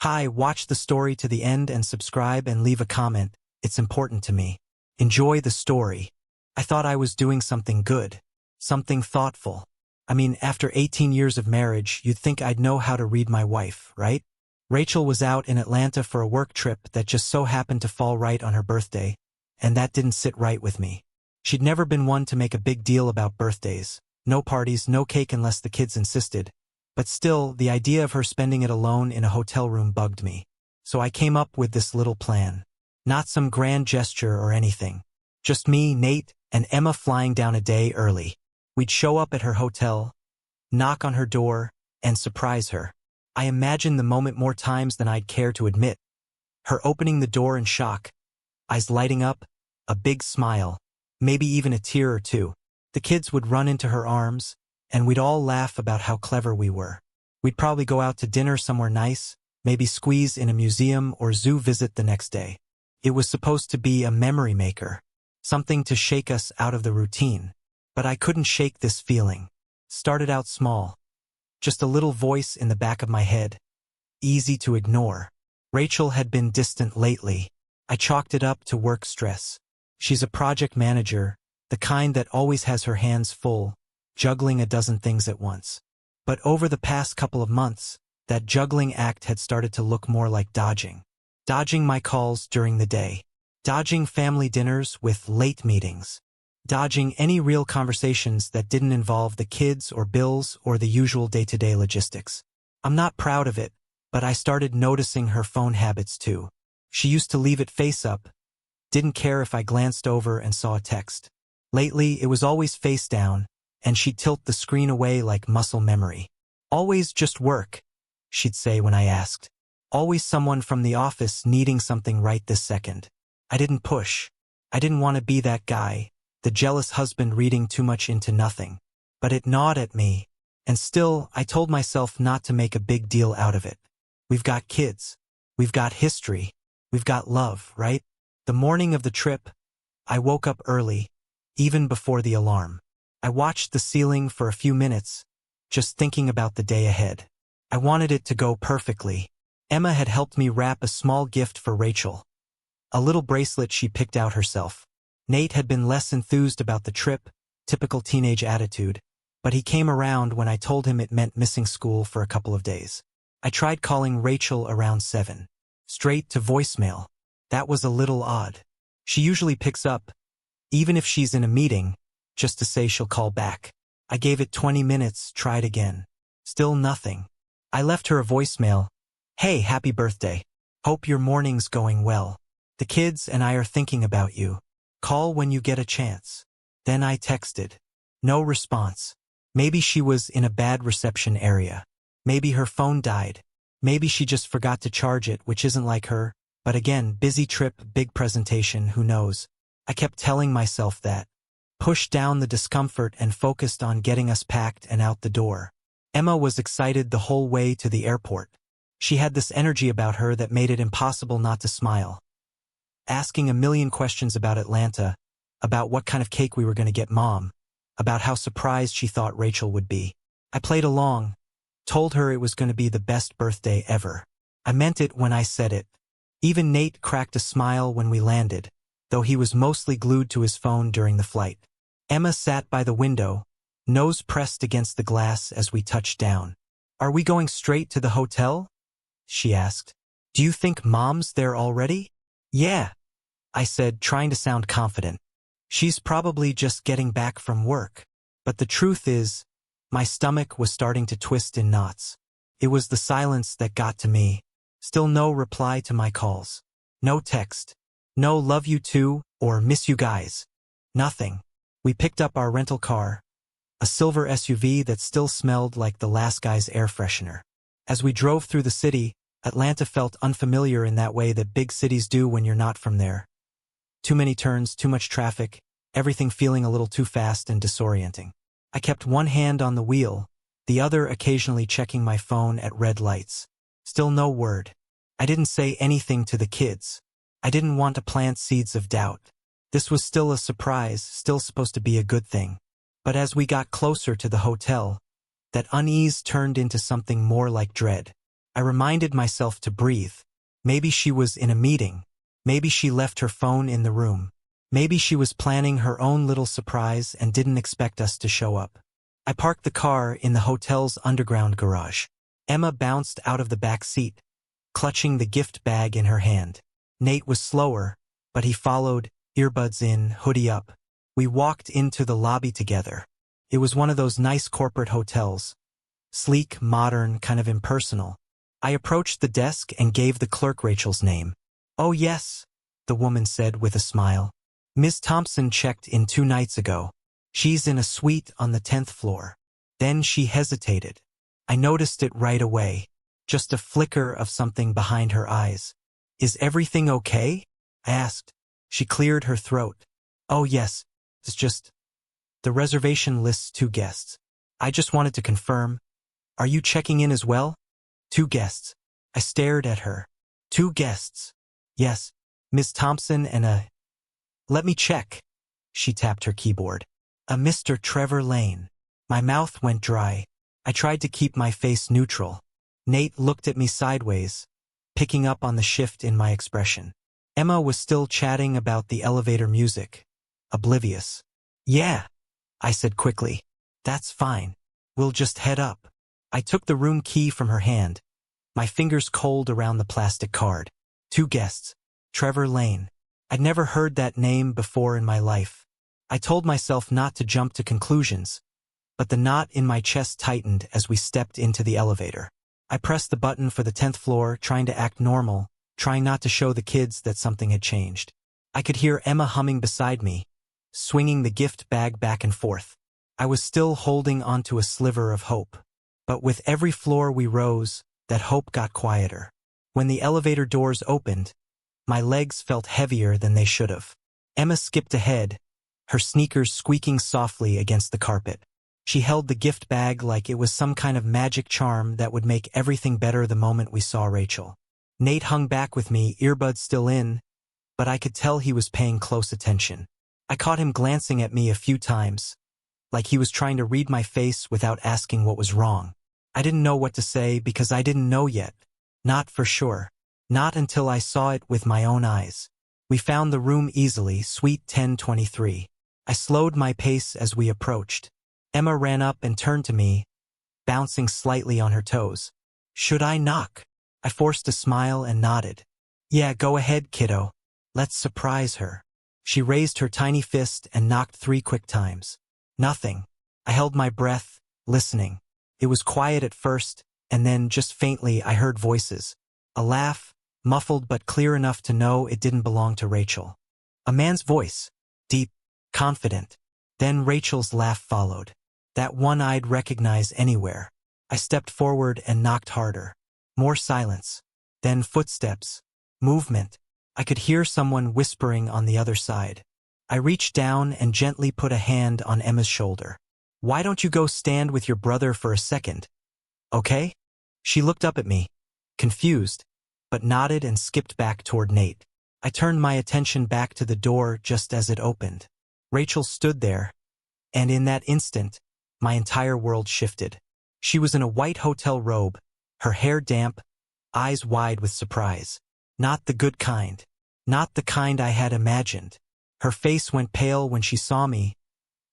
Hi, watch the story to the end and subscribe and leave a comment. It's important to me. Enjoy the story. I thought I was doing something good. Something thoughtful. I mean, after 18 years of marriage, you'd think I'd know how to read my wife, right? Rachel was out in Atlanta for a work trip that just so happened to fall right on her birthday, and that didn't sit right with me. She'd never been one to make a big deal about birthdays. No parties, no cake unless the kids insisted. But still, the idea of her spending it alone in a hotel room bugged me. So I came up with this little plan. Not some grand gesture or anything. Just me, Nate, and Emma flying down a day early. We'd show up at her hotel, knock on her door, and surprise her. I imagined the moment more times than I'd care to admit. Her opening the door in shock, eyes lighting up, a big smile, maybe even a tear or two. The kids would run into her arms, and we'd all laugh about how clever we were. We'd probably go out to dinner somewhere nice, maybe squeeze in a museum or zoo visit the next day. It was supposed to be a memory maker, something to shake us out of the routine. But I couldn't shake this feeling. Started out small. Just a little voice in the back of my head. Easy to ignore. Rachel had been distant lately. I chalked it up to work stress. She's a project manager, the kind that always has her hands full, juggling a dozen things at once. But over the past couple of months, that juggling act had started to look more like dodging. Dodging my calls during the day. Dodging family dinners with late meetings. Dodging any real conversations that didn't involve the kids or bills or the usual day-to-day logistics. I'm not proud of it, but I started noticing her phone habits too. She used to leave it face up, didn't care if I glanced over and saw a text. Lately, it was always face down, and she'd tilt the screen away like muscle memory. Always just work, she'd say when I asked. Always someone from the office needing something right this second. I didn't push. I didn't want to be that guy, the jealous husband reading too much into nothing. But it gnawed at me, and still, I told myself not to make a big deal out of it. We've got kids. We've got history. We've got love, right? The morning of the trip, I woke up early, even before the alarm. I watched the ceiling for a few minutes, just thinking about the day ahead. I wanted it to go perfectly. Emma had helped me wrap a small gift for Rachel. A little bracelet she picked out herself. Nate had been less enthused about the trip, typical teenage attitude, but he came around when I told him it meant missing school for a couple of days. I tried calling Rachel around 7. Straight to voicemail. That was a little odd. She usually picks up, even if she's in a meeting, just to say she'll call back. I gave it 20 minutes, tried again. Still nothing. I left her a voicemail. Hey, happy birthday. Hope your morning's going well. The kids and I are thinking about you. Call when you get a chance. Then I texted. No response. Maybe she was in a bad reception area. Maybe her phone died. Maybe she just forgot to charge it, which isn't like her. But again, busy trip, big presentation, who knows? I kept telling myself that. Pushed down the discomfort and focused on getting us packed and out the door. Emma was excited the whole way to the airport. She had this energy about her that made it impossible not to smile. Asking a million questions about Atlanta, about what kind of cake we were going to get Mom, about how surprised she thought Rachel would be. I played along, told her it was going to be the best birthday ever. I meant it when I said it. Even Nate cracked a smile when we landed, though he was mostly glued to his phone during the flight. Emma sat by the window, nose pressed against the glass as we touched down. Are we going straight to the hotel? She asked. Do you think Mom's there already? Yeah, I said, trying to sound confident. She's probably just getting back from work. But the truth is, my stomach was starting to twist in knots. It was the silence that got to me. Still no reply to my calls. No text. No love you too, or miss you guys. Nothing. We picked up our rental car, a silver SUV that still smelled like the last guy's air freshener. As we drove through the city, Atlanta felt unfamiliar in that way that big cities do when you're not from there. Too many turns, too much traffic, everything feeling a little too fast and disorienting. I kept one hand on the wheel, the other occasionally checking my phone at red lights. Still no word. I didn't say anything to the kids. I didn't want to plant seeds of doubt. This was still a surprise, still supposed to be a good thing. But as we got closer to the hotel, that unease turned into something more like dread. I reminded myself to breathe. Maybe she was in a meeting. Maybe she left her phone in the room. Maybe she was planning her own little surprise and didn't expect us to show up. I parked the car in the hotel's underground garage. Emma bounced out of the back seat, clutching the gift bag in her hand. Nate was slower, but he followed, earbuds in, hoodie up. We walked into the lobby together. It was one of those nice corporate hotels. Sleek, modern, kind of impersonal. I approached the desk and gave the clerk Rachel's name. "Oh yes," the woman said with a smile. "Ms. Thompson checked in 2 nights ago. She's in a suite on the 10th floor. Then she hesitated. I noticed it right away. Just a flicker of something behind her eyes. "Is everything okay?" I asked. She cleared her throat. "Oh yes, it's just... the reservation lists 2 guests. I just wanted to confirm. Are you checking in as well?" "2 guests." I stared at her. "2 guests." "Yes, Miss Thompson and a..." "Let me check." She tapped her keyboard. "A Mr. Trevor Lane." My mouth went dry. I tried to keep my face neutral. Nate looked at me sideways, picking up on the shift in my expression. Emma was still chatting about the elevator music, oblivious. "Yeah," I said quickly. "That's fine. We'll just head up." I took the room key from her hand, my fingers cold around the plastic card. 2 guests. Trevor Lane. I'd never heard that name before in my life. I told myself not to jump to conclusions, but the knot in my chest tightened as we stepped into the elevator. I pressed the button for the 10th floor, trying to act normal, trying not to show the kids that something had changed. I could hear Emma humming beside me, swinging the gift bag back and forth. I was still holding onto a sliver of hope. But with every floor we rose, that hope got quieter. When the elevator doors opened, my legs felt heavier than they should have. Emma skipped ahead, her sneakers squeaking softly against the carpet. She held the gift bag like it was some kind of magic charm that would make everything better the moment we saw Rachel. Nate hung back with me, earbuds still in, but I could tell he was paying close attention. I caught him glancing at me a few times, like he was trying to read my face without asking what was wrong. I didn't know what to say because I didn't know yet. Not for sure. Not until I saw it with my own eyes. We found the room easily, suite 1023. I slowed my pace as we approached. Emma ran up and turned to me, bouncing slightly on her toes. "Should I knock?" I forced a smile and nodded. "Yeah, go ahead, kiddo. Let's surprise her." She raised her tiny fist and knocked 3 quick times. Nothing. I held my breath, listening. It was quiet at first, and then, just faintly, I heard voices. A laugh, muffled but clear enough to know it didn't belong to Rachel. A man's voice. Deep, confident. Then Rachel's laugh followed. That one I'd recognize anywhere. I stepped forward and knocked harder. More silence. Then footsteps. Movement. I could hear someone whispering on the other side. I reached down and gently put a hand on Emma's shoulder. "Why don't you go stand with your brother for a second? Okay?" She looked up at me, confused, but nodded and skipped back toward Nate. I turned my attention back to the door just as it opened. Rachel stood there, and in that instant, my entire world shifted. She was in a white hotel robe, her hair damp, eyes wide with surprise. Not the good kind. Not the kind I had imagined. Her face went pale when she saw me,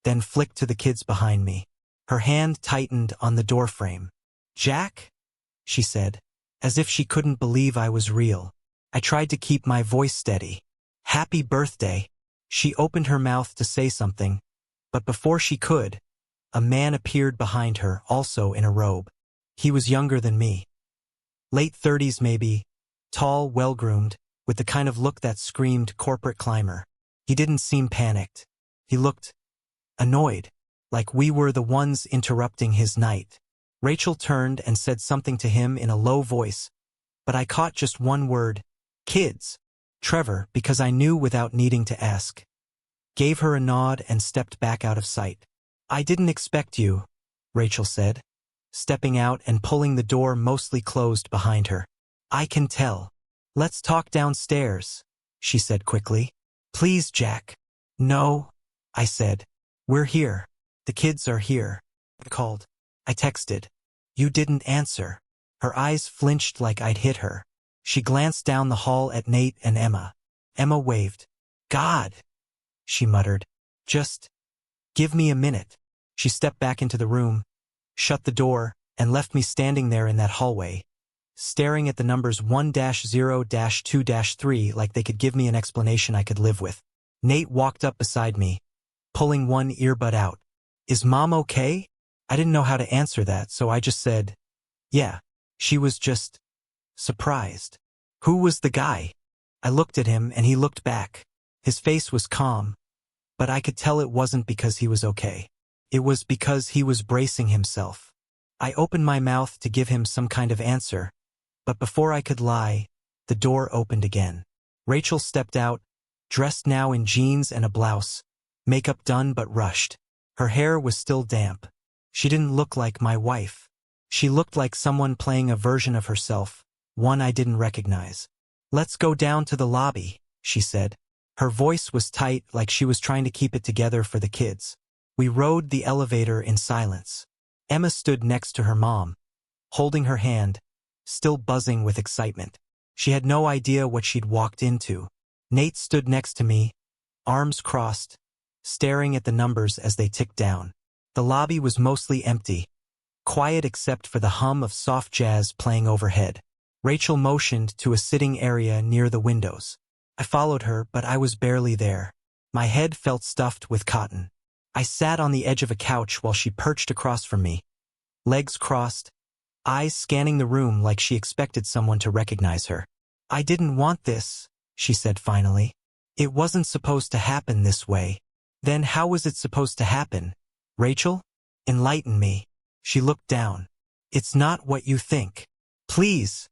then flicked to the kids behind me. Her hand tightened on the doorframe. "Jack?" she said, as if she couldn't believe I was real. I tried to keep my voice steady. "Happy birthday." She opened her mouth to say something, but before she could, a man appeared behind her, also in a robe. He was younger than me. Late 30s maybe, tall, well-groomed, with the kind of look that screamed corporate climber. He didn't seem panicked. He looked annoyed, like we were the ones interrupting his night. Rachel turned and said something to him in a low voice, but I caught just one word: kids. Trevor, because I knew without needing to ask. Gave her a nod and stepped back out of sight. "I didn't expect you," Rachel said, stepping out and pulling the door mostly closed behind her. "I can tell." "Let's talk downstairs," she said quickly. "Please, Jack." "No," I said. "We're here. The kids are here." I called. I texted. "You didn't answer." Her eyes flinched like I'd hit her. She glanced down the hall at Nate and Emma. Emma waved. "God," she muttered. "Just give me a minute." She stepped back into the room, shut the door, and left me standing there in that hallway, staring at the numbers 1-0-2-3 like they could give me an explanation I could live with. Nate walked up beside me, pulling one earbud out. "Is Mom okay?" I didn't know how to answer that, so I just said, "Yeah." She was just surprised. "Who was the guy?" I looked at him and he looked back. His face was calm, but I could tell it wasn't because he was okay. It was because he was bracing himself. I opened my mouth to give him some kind of answer, but before I could lie, the door opened again. Rachel stepped out, dressed now in jeans and a blouse, makeup done but rushed. Her hair was still damp. She didn't look like my wife. She looked like someone playing a version of herself, one I didn't recognize. "Let's go down to the lobby," she said. Her voice was tight, like she was trying to keep it together for the kids. We rode the elevator in silence. Emma stood next to her mom, holding her hand, still buzzing with excitement. She had no idea what she'd walked into. Nate stood next to me, arms crossed, staring at the numbers as they ticked down. The lobby was mostly empty, quiet except for the hum of soft jazz playing overhead. Rachel motioned to a sitting area near the windows. I followed her, but I was barely there. My head felt stuffed with cotton. I sat on the edge of a couch while she perched across from me, legs crossed, eyes scanning the room like she expected someone to recognize her. "I didn't want this," she said finally. "It wasn't supposed to happen this way." "Then how was it supposed to happen? Rachel? Enlighten me." She looked down. "It's not what you think." "Please,"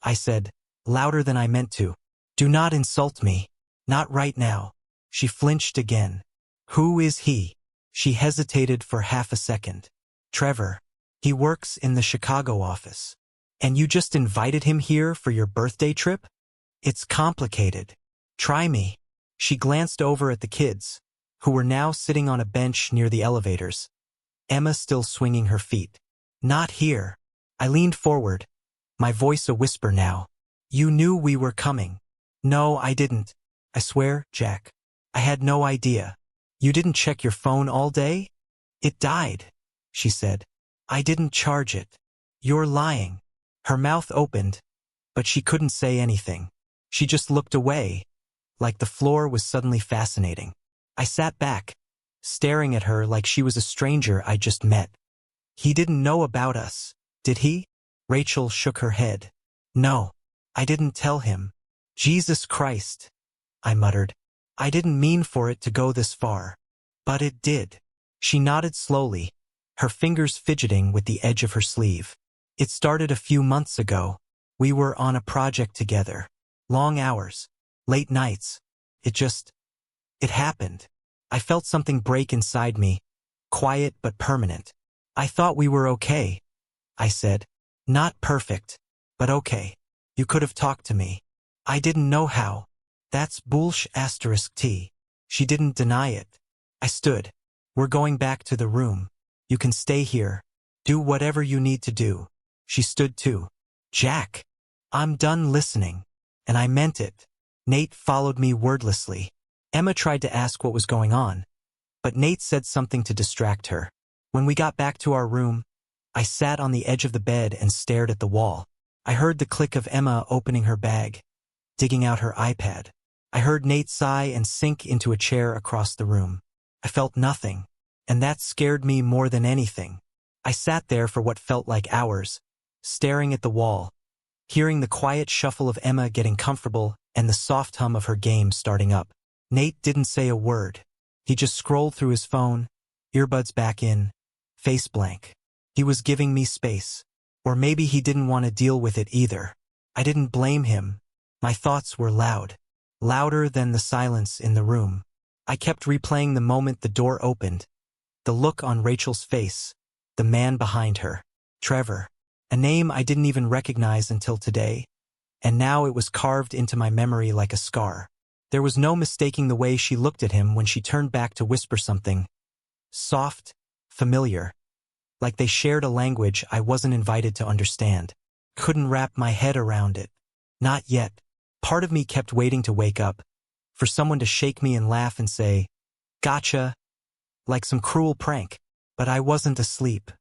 I said, louder than I meant to. "Do not insult me. Not right now." She flinched again. "Who is he?" She hesitated for half a second. "Trevor. He works in the Chicago office. And you just invited him here for your birthday trip? It's complicated. Try me." She glanced over at the kids, who were now sitting on a bench near the elevators, Emma still swinging her feet. "Not here." I leaned forward, my voice a whisper now. "You knew we were coming." "No, I didn't. I swear, Jack. I had no idea." "You didn't check your phone all day?" "It died," she said. "I didn't charge it." "You're lying." Her mouth opened, but she couldn't say anything. She just looked away, like the floor was suddenly fascinating. I sat back, staring at her like she was a stranger I just met. "He didn't know about us, did he?" Rachel shook her head. "No, I didn't tell him." "Jesus Christ," I muttered. "I didn't mean for it to go this far." "But it did." She nodded slowly, her fingers fidgeting with the edge of her sleeve. "It started a few months ago. We were on a project together. Long hours, late nights. It happened. I felt something break inside me, quiet but permanent. I thought we were okay," I said. "Not perfect, but okay. You could have talked to me. I didn't know how." "That's *T. She didn't deny it. I stood. "We're going back to the room. You can stay here. Do whatever you need to do." She stood too. "Jack, I'm done listening." And I meant it. Nate followed me wordlessly. Emma tried to ask what was going on, but Nate said something to distract her. When we got back to our room, I sat on the edge of the bed and stared at the wall. I heard the click of Emma opening her bag, digging out her iPad. I heard Nate sigh and sink into a chair across the room. I felt nothing, and that scared me more than anything. I sat there for what felt like hours, staring at the wall, hearing the quiet shuffle of Emma getting comfortable and the soft hum of her game starting up. Nate didn't say a word. He just scrolled through his phone, earbuds back in, face blank. He was giving me space. Or maybe he didn't want to deal with it either. I didn't blame him. My thoughts were loud, louder than the silence in the room. I kept replaying the moment the door opened, the look on Rachel's face, the man behind her. Trevor, a name I didn't even recognize until today, and now it was carved into my memory like a scar. There was no mistaking the way she looked at him when she turned back to whisper something. Soft, familiar, like they shared a language I wasn't invited to understand. Couldn't wrap my head around it. Not yet. Part of me kept waiting to wake up, for someone to shake me and laugh and say, "Gotcha," like some cruel prank. But I wasn't asleep.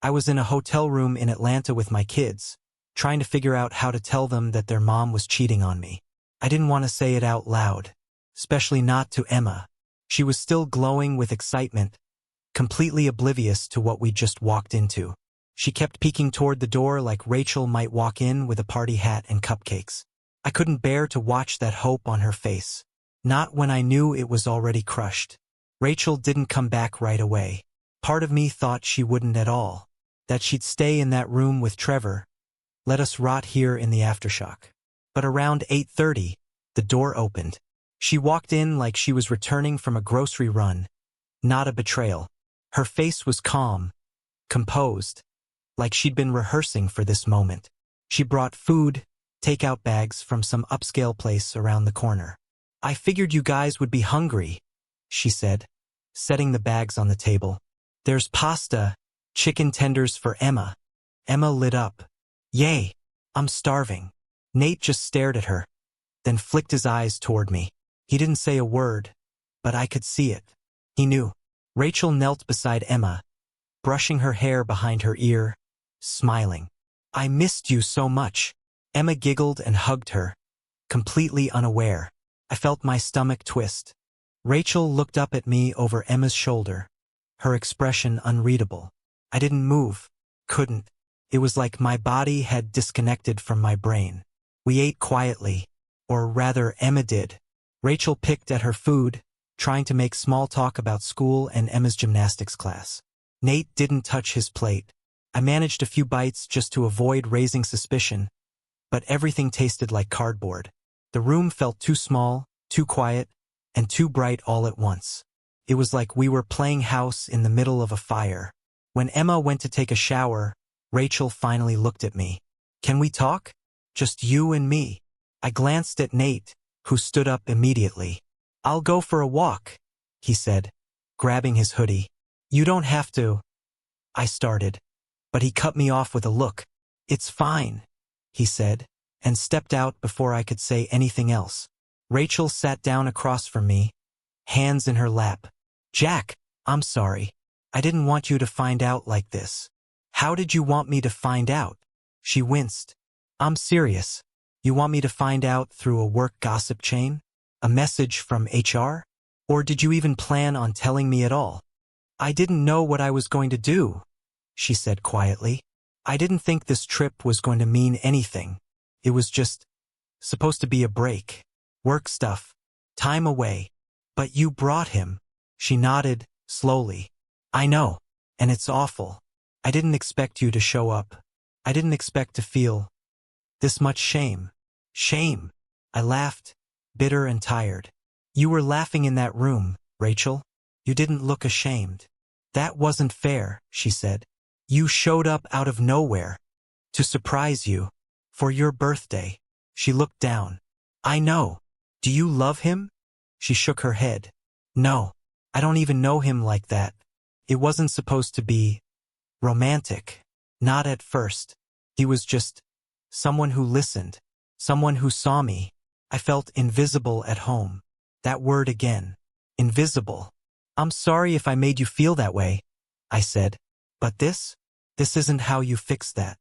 I was in a hotel room in Atlanta with my kids, trying to figure out how to tell them that their mom was cheating on me. I didn't want to say it out loud, especially not to Emma. She was still glowing with excitement, completely oblivious to what we just walked into. She kept peeking toward the door like Rachel might walk in with a party hat and cupcakes. I couldn't bear to watch that hope on her face. Not when I knew it was already crushed. Rachel didn't come back right away. Part of me thought she wouldn't at all. That she'd stay in that room with Trevor, let us rot here in the aftershock. But around 8:30, the door opened. She walked in like she was returning from a grocery run, not a betrayal. Her face was calm, composed, like she'd been rehearsing for this moment. She brought food, takeout bags from some upscale place around the corner. "I figured you guys would be hungry," she said, setting the bags on the table. "There's pasta, chicken tenders for Emma." Emma lit up. "Yay, I'm starving." Nate just stared at her, then flicked his eyes toward me. He didn't say a word, but I could see it. He knew. Rachel knelt beside Emma, brushing her hair behind her ear, smiling. "I missed you so much." Emma giggled and hugged her, completely unaware. I felt my stomach twist. Rachel looked up at me over Emma's shoulder, her expression unreadable. I didn't move, couldn't. It was like my body had disconnected from my brain. We ate quietly, or rather Emma did. Rachel picked at her food, trying to make small talk about school and Emma's gymnastics class. Nate didn't touch his plate. I managed a few bites just to avoid raising suspicion, but everything tasted like cardboard. The room felt too small, too quiet, and too bright all at once. It was like we were playing house in the middle of a fire. When Emma went to take a shower, Rachel finally looked at me. "Can we talk? Just you and me." I glanced at Nate, who stood up immediately. "I'll go for a walk," he said, grabbing his hoodie. "You don't have to," I started, but he cut me off with a look. "It's fine," he said, and stepped out before I could say anything else. Rachel sat down across from me, hands in her lap. "Jack, I'm sorry. I didn't want you to find out like this." "How did you want me to find out?" She winced. "I'm serious. You want me to find out through a work gossip chain? A message from HR? Or did you even plan on telling me at all?" "I didn't know what I was going to do," she said quietly. "I didn't think this trip was going to mean anything. It was just supposed to be a break. Work stuff. Time away. But you brought him." She nodded, slowly. "I know. And it's awful. I didn't expect you to show up. I didn't expect to feel this much shame." "Shame?" I laughed, bitter and tired. "You were laughing in that room, Rachel. You didn't look ashamed." "That wasn't fair," she said. "You showed up out of nowhere. To surprise you. For your birthday." She looked down. "I know. Do you love him?" She shook her head. "No. I don't even know him like that. It wasn't supposed to be romantic. Not at first. He was just someone who listened. Someone who saw me. I felt invisible at home." That word again. Invisible. "I'm sorry if I made you feel that way," I said. "But this isn't how you fix that."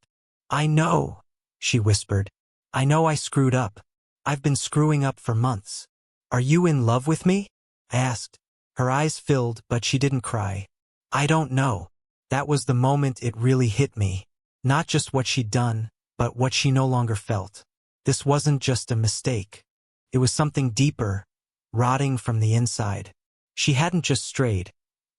"I know," she whispered. "I know I screwed up. I've been screwing up for months." "Are you in love with me?" I asked. Her eyes filled, but she didn't cry. "I don't know." That was the moment it really hit me. Not just what she'd done, but what she no longer felt. This wasn't just a mistake. It was something deeper, rotting from the inside. She hadn't just strayed.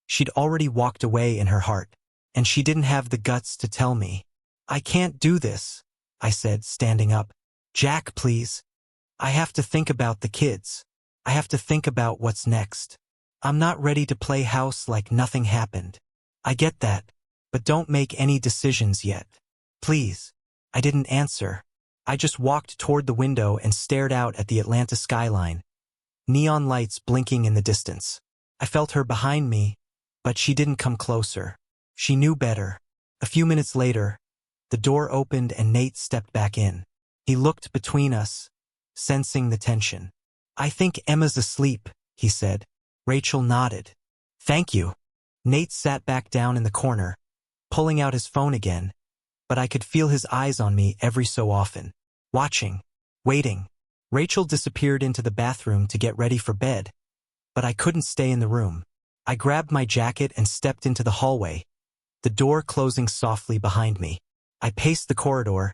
She'd already walked away in her heart, and she didn't have the guts to tell me. "I can't do this," I said, standing up. "Jack, please. I have to think about the kids. I have to think about what's next. I'm not ready to play house like nothing happened." "I get that, but don't make any decisions yet. Please." I didn't answer. I just walked toward the window and stared out at the Atlanta skyline, neon lights blinking in the distance. I felt her behind me, but she didn't come closer. She knew better. A few minutes later, The door opened and Nate stepped back in. He looked between us, sensing the tension. "I think Emma's asleep," he said. Rachel nodded. "Thank you." Nate sat back down in the corner, pulling out his phone again, but I could feel his eyes on me every so often. Watching. Waiting. Rachel disappeared into the bathroom to get ready for bed, but I couldn't stay in the room. I grabbed my jacket and stepped into the hallway, the door closing softly behind me. I paced the corridor,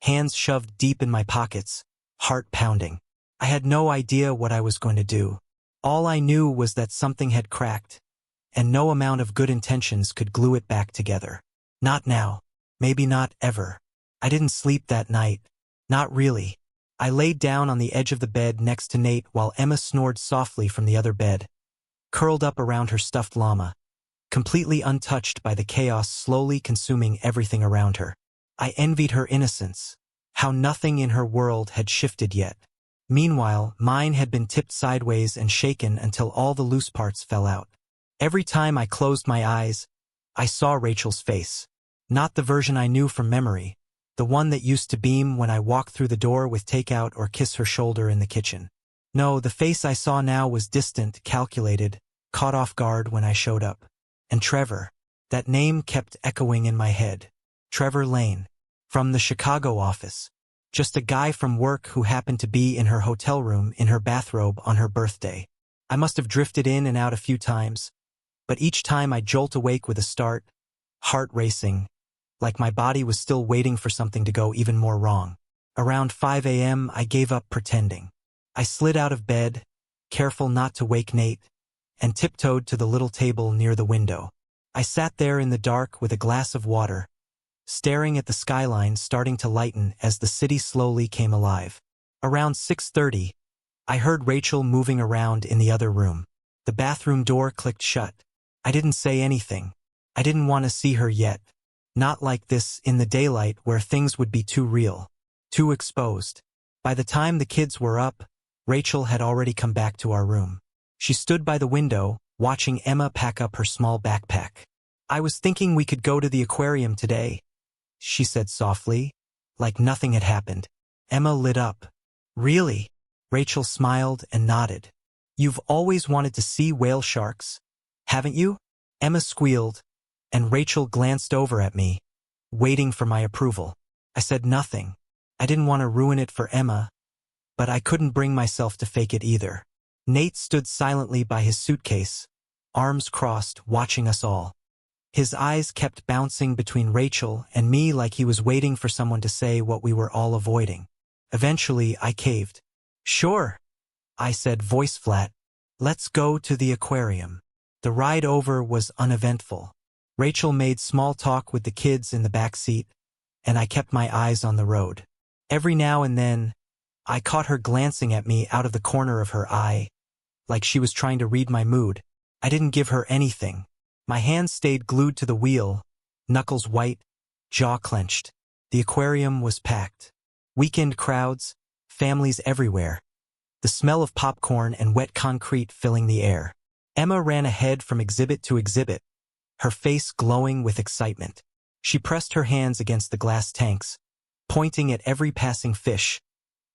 hands shoved deep in my pockets, heart pounding. I had no idea what I was going to do. All I knew was that something had cracked, and no amount of good intentions could glue it back together. Not now. Maybe not ever. I didn't sleep that night. Not really. I laid down on the edge of the bed next to Nate while Emma snored softly from the other bed, curled up around her stuffed llama, completely untouched by the chaos slowly consuming everything around her. I envied her innocence, how nothing in her world had shifted yet. Meanwhile, mine had been tipped sideways and shaken until all the loose parts fell out. Every time I closed my eyes, I saw Rachel's face. Not the version I knew from memory, the one that used to beam when I walked through the door with takeout or kiss her shoulder in the kitchen. No, the face I saw now was distant, calculated, caught off guard when I showed up. And Trevor. That name kept echoing in my head. Trevor Lane. From the Chicago office. Just a guy from work who happened to be in her hotel room in her bathrobe on her birthday. I must have drifted in and out a few times, but each time I'd jolt awake with a start, heart racing, like my body was still waiting for something to go even more wrong. Around 5 a.m., I gave up pretending. I slid out of bed, careful not to wake Nate, and tiptoed to the little table near the window. I sat there in the dark with a glass of water, staring at the skyline starting to lighten as the city slowly came alive. Around 6:30, I heard Rachel moving around in the other room. The bathroom door clicked shut. I didn't say anything. I didn't want to see her yet. Not like this in the daylight where things would be too real, too exposed. By the time the kids were up, Rachel had already come back to our room. She stood by the window, watching Emma pack up her small backpack. "I was thinking we could go to the aquarium today," she said softly, like nothing had happened. Emma lit up. "Really?" Rachel smiled and nodded. "You've always wanted to see whale sharks, haven't you?" Emma squealed, and Rachel glanced over at me, waiting for my approval. I said nothing. I didn't want to ruin it for Emma, but I couldn't bring myself to fake it either. Nate stood silently by his suitcase, arms crossed, watching us all. His eyes kept bouncing between Rachel and me like he was waiting for someone to say what we were all avoiding. Eventually, I caved. "Sure," I said, voice flat. "Let's go to the aquarium." The ride over was uneventful. Rachel made small talk with the kids in the back seat, and I kept my eyes on the road. Every now and then, I caught her glancing at me out of the corner of her eye, like she was trying to read my mood. I didn't give her anything. My hands stayed glued to the wheel, knuckles white, jaw clenched. The aquarium was packed. Weekend crowds, families everywhere. The smell of popcorn and wet concrete filling the air. Emma ran ahead from exhibit to exhibit, her face glowing with excitement. She pressed her hands against the glass tanks, pointing at every passing fish,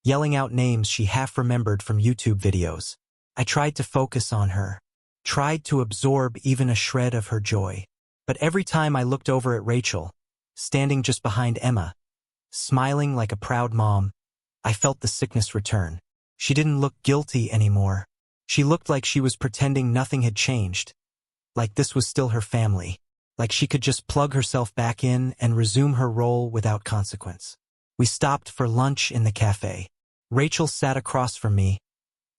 yelling out names she half remembered from YouTube videos. I tried to focus on her, tried to absorb even a shred of her joy. But every time I looked over at Rachel, standing just behind Emma, smiling like a proud mom, I felt the sickness return. She didn't look guilty anymore. She looked like she was pretending nothing had changed, like this was still her family, like she could just plug herself back in and resume her role without consequence. We stopped for lunch in the cafe. Rachel sat across from me,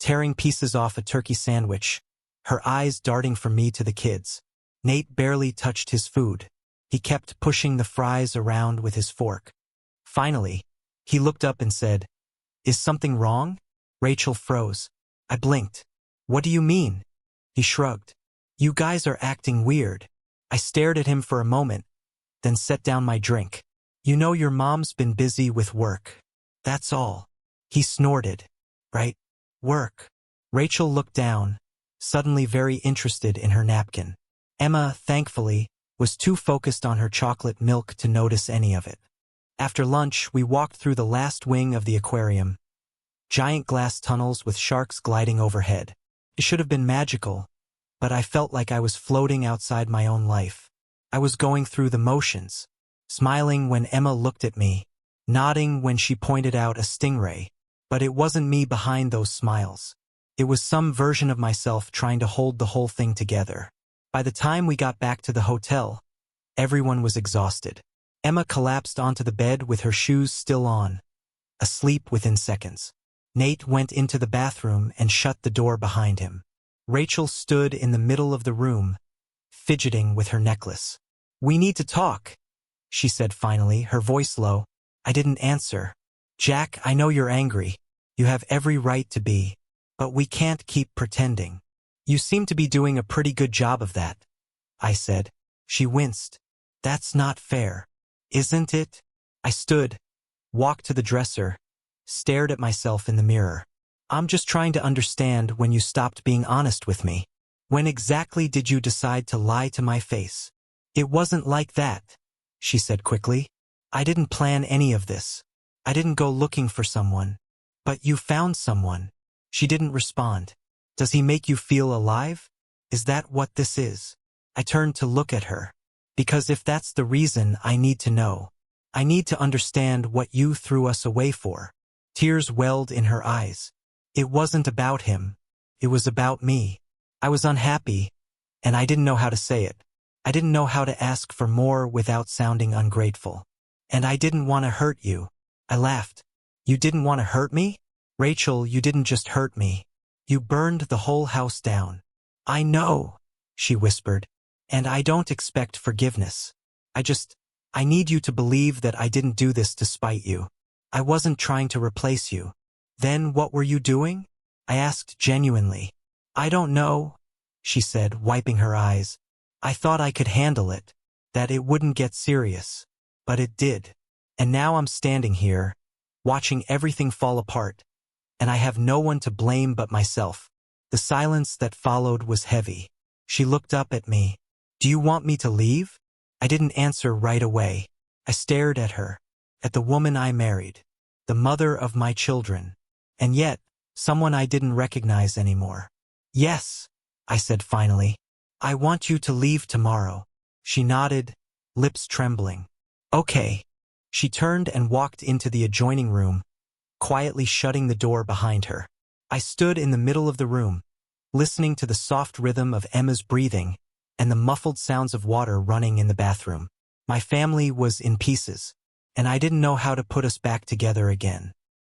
tearing pieces off a turkey sandwich, her eyes darting from me to the kids. Nate barely touched his food. He kept pushing the fries around with his fork. Finally, he looked up and said, "Is something wrong?" Rachel froze. I blinked. "What do you mean?" He shrugged. "You guys are acting weird." I stared at him for a moment, then set down my drink. "You know your mom's been busy with work. That's all." He snorted. "Right? Work." Rachel looked down, suddenly very interested in her napkin. Emma, thankfully, was too focused on her chocolate milk to notice any of it. After lunch, we walked through the last wing of the aquarium. Giant glass tunnels with sharks gliding overhead. It should have been magical, but I felt like I was floating outside my own life. I was going through the motions, smiling when Emma looked at me, nodding when she pointed out a stingray. But it wasn't me behind those smiles. It was some version of myself trying to hold the whole thing together. By the time we got back to the hotel, everyone was exhausted. Emma collapsed onto the bed with her shoes still on, asleep within seconds. Nate went into the bathroom and shut the door behind him. Rachel stood in the middle of the room, fidgeting with her necklace. "We need to talk," she said finally, her voice low. I didn't answer. "Jack, I know you're angry. You have every right to be. But we can't keep pretending. You seem to be doing a pretty good job of that," I said. She winced. "That's not fair, isn't it?" I stood, walked to the dresser, stared at myself in the mirror. "I'm just trying to understand when you stopped being honest with me. When exactly did you decide to lie to my face?" "It wasn't like that," she said quickly. "I didn't plan any of this. I didn't go looking for someone. But you found someone." She didn't respond. "Does he make you feel alive? Is that what this is?" I turned to look at her. "Because if that's the reason, I need to know. I need to understand what you threw us away for." Tears welled in her eyes. "It wasn't about him. It was about me. I was unhappy, and I didn't know how to say it. I didn't know how to ask for more without sounding ungrateful. And I didn't want to hurt you." I laughed. "You didn't want to hurt me? Rachel, you didn't just hurt me. You burned the whole house down." "I know," she whispered, "and I don't expect forgiveness. I need you to believe that I didn't do this to spite you. I wasn't trying to replace you." "Then what were you doing?" I asked genuinely. "I don't know," she said, wiping her eyes. "I thought I could handle it, that it wouldn't get serious. But it did. And now I'm standing here, watching everything fall apart. And I have no one to blame but myself." The silence that followed was heavy. She looked up at me. "Do you want me to leave?" I didn't answer right away. I stared at her, at the woman I married, the mother of my children, and yet, someone I didn't recognize anymore. "Yes," I said finally. "I want you to leave tomorrow." She nodded, lips trembling. "Okay." She turned and walked into the adjoining room, quietly shutting the door behind her. I stood in the middle of the room, listening to the soft rhythm of Emma's breathing and the muffled sounds of water running in the bathroom. My family was in pieces, and I didn't know how to put us back together again.